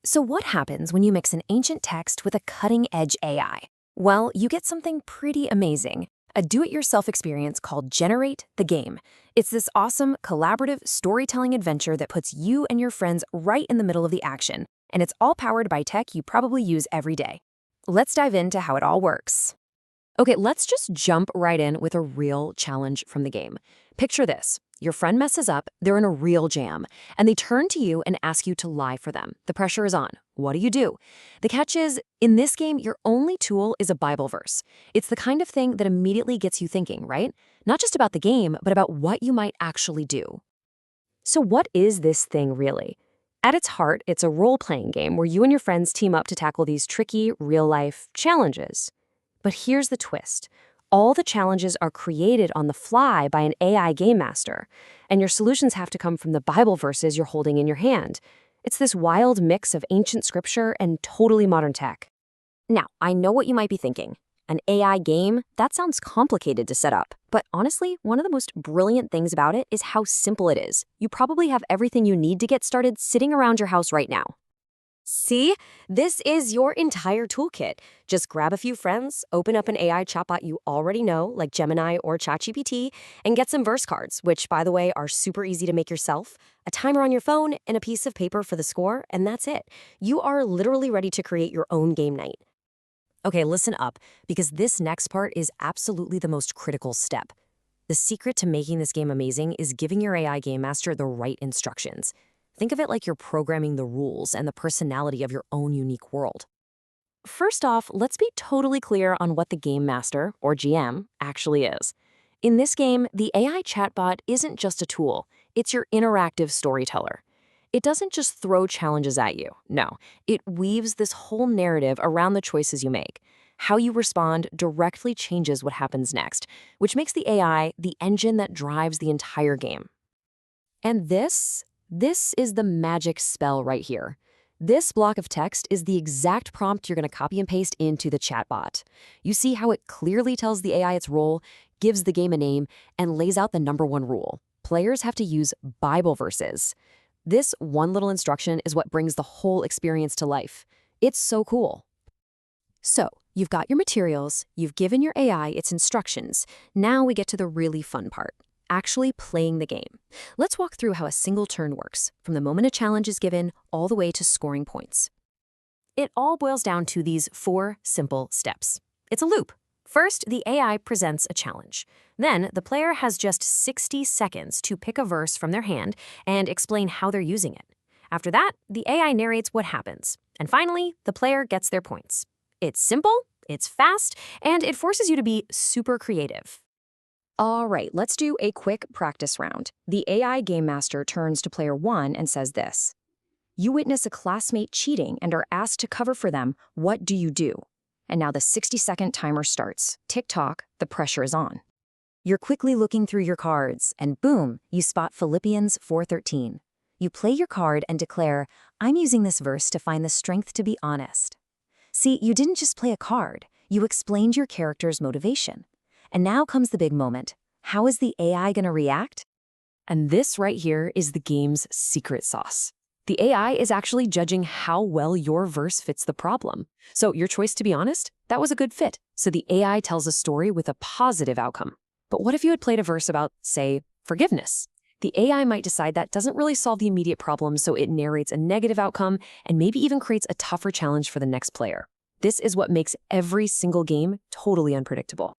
So what happens when you mix an ancient text with a cutting-edge AI? Well, you get something pretty amazing. A do-it-yourself experience called Generate the Game. It's this awesome, collaborative storytelling adventure that puts you and your friends right in the middle of the action, and it's all powered by tech you probably use every day. Let's dive into how it all works. Okay, let's just jump right in with a real challenge from the game. Picture this. Your friend messes up, they're in a real jam, and they turn to you and ask you to lie for them. The pressure is on. What do? The catch is, in this game, your only tool is a Bible verse. It's the kind of thing that immediately gets you thinking, right? Not just about the game, but about what you might actually do. So what is this thing really? At its heart, it's a role-playing game where you and your friends team up to tackle these tricky, real-life challenges. But here's the twist. All the challenges are created on the fly by an AI game master, and your solutions have to come from the Bible verses you're holding in your hand. It's this wild mix of ancient scripture and totally modern tech. Now, I know what you might be thinking. An AI game? That sounds complicated to set up. But honestly, one of the most brilliant things about it is how simple it is. You probably have everything you need to get started sitting around your house right now. See? This is your entire toolkit. Just grab a few friends, open up an AI chatbot you already know, like Gemini or ChatGPT, and get some verse cards, which, by the way, are super easy to make yourself, a timer on your phone, and a piece of paper for the score, and that's it. You are literally ready to create your own game night. Okay, listen up, because this next part is absolutely the most critical step. The secret to making this game amazing is giving your AI game master the right instructions. Think of it like you're programming the rules and the personality of your own unique world. First off, let's be totally clear on what the Game Master, or GM, actually is. In this game, the AI chatbot isn't just a tool, it's your interactive storyteller. It doesn't just throw challenges at you, no. It weaves this whole narrative around the choices you make. How you respond directly changes what happens next, which makes the AI the engine that drives the entire game. And this is the magic spell right here. This block of text is the exact prompt you're going to copy and paste into the chatbot. You see how it clearly tells the AI its role, gives the game a name, and lays out the #1 rule. Players have to use Bible verses. This one little instruction is what brings the whole experience to life. It's so cool. So, you've got your materials, you've given your AI its instructions. Now we get to the really fun part. Actually playing the game. Let's walk through how a single turn works, from the moment a challenge is given all the way to scoring points. It all boils down to these 4 simple steps. It's a loop. First, the AI presents a challenge. Then, the player has just 60 seconds to pick a verse from their hand and explain how they're using it. After that, the AI narrates what happens. And finally, the player gets their points. It's simple, it's fast, and it forces you to be super creative. All right, let's do a quick practice round. The AI Game Master turns to player 1 and says this. You witness a classmate cheating and are asked to cover for them. What do you do? And now the 60-second timer starts. Tick-tock, the pressure is on. You're quickly looking through your cards, and boom, you spot Philippians 4:13. You play your card and declare, I'm using this verse to find the strength to be honest. See, you didn't just play a card. You explained your character's motivation. And now comes the big moment. How is the AI going to react? And this right here is the game's secret sauce. The AI is actually judging how well your verse fits the problem. So your choice to be honest, that was a good fit. So the AI tells a story with a positive outcome. But what if you had played a verse about, say, forgiveness? The AI might decide that doesn't really solve the immediate problem, so it narrates a negative outcome and maybe even creates a tougher challenge for the next player. This is what makes every single game totally unpredictable.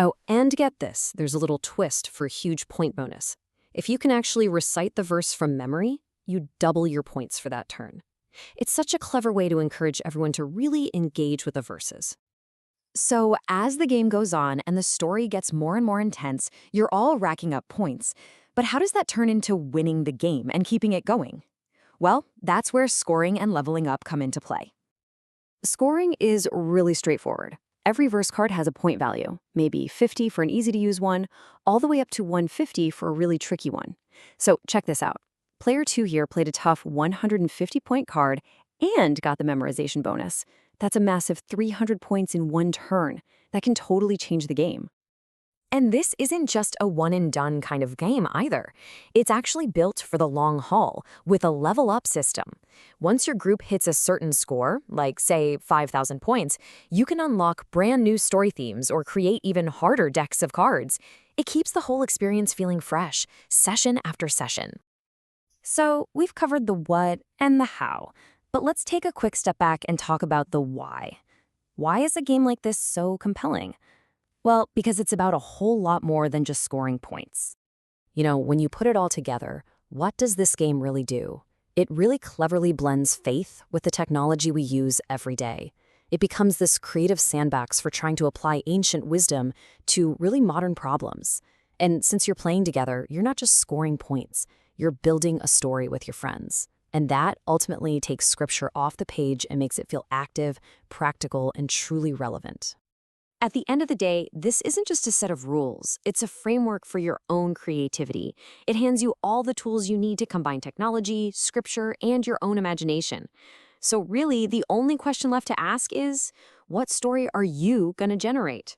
Oh, and get this, there's a little twist for a huge point bonus. If you can actually recite the verse from memory, you double your points for that turn. It's such a clever way to encourage everyone to really engage with the verses. So as the game goes on and the story gets more and more intense, you're all racking up points. But how does that turn into winning the game and keeping it going? Well, that's where scoring and leveling up come into play. Scoring is really straightforward. Every verse card has a point value, maybe 50 for an easy-to-use one, all the way up to 150 for a really tricky one. So check this out. Player 2 here played a tough 150-point card and got the memorization bonus. That's a massive 300 points in one turn. That can totally change the game. And this isn't just a one-and-done kind of game either. It's actually built for the long haul with a level-up system. Once your group hits a certain score, like, say, 5,000 points, you can unlock brand new story themes or create even harder decks of cards. It keeps the whole experience feeling fresh, session after session. So, we've covered the what and the how, but let's take a quick step back and talk about the why. Why is a game like this so compelling? Well, because it's about a whole lot more than just scoring points. When you put it all together, what does this game really do? It really cleverly blends faith with the technology we use every day. It becomes this creative sandbox for trying to apply ancient wisdom to really modern problems. And since you're playing together, you're not just scoring points, you're building a story with your friends. And that ultimately takes scripture off the page and makes it feel active, practical, and truly relevant. At the end of the day, this isn't just a set of rules. It's a framework for your own creativity. It hands you all the tools you need to combine technology, scripture, and your own imagination. So really, the only question left to ask is, what story are you going to generate?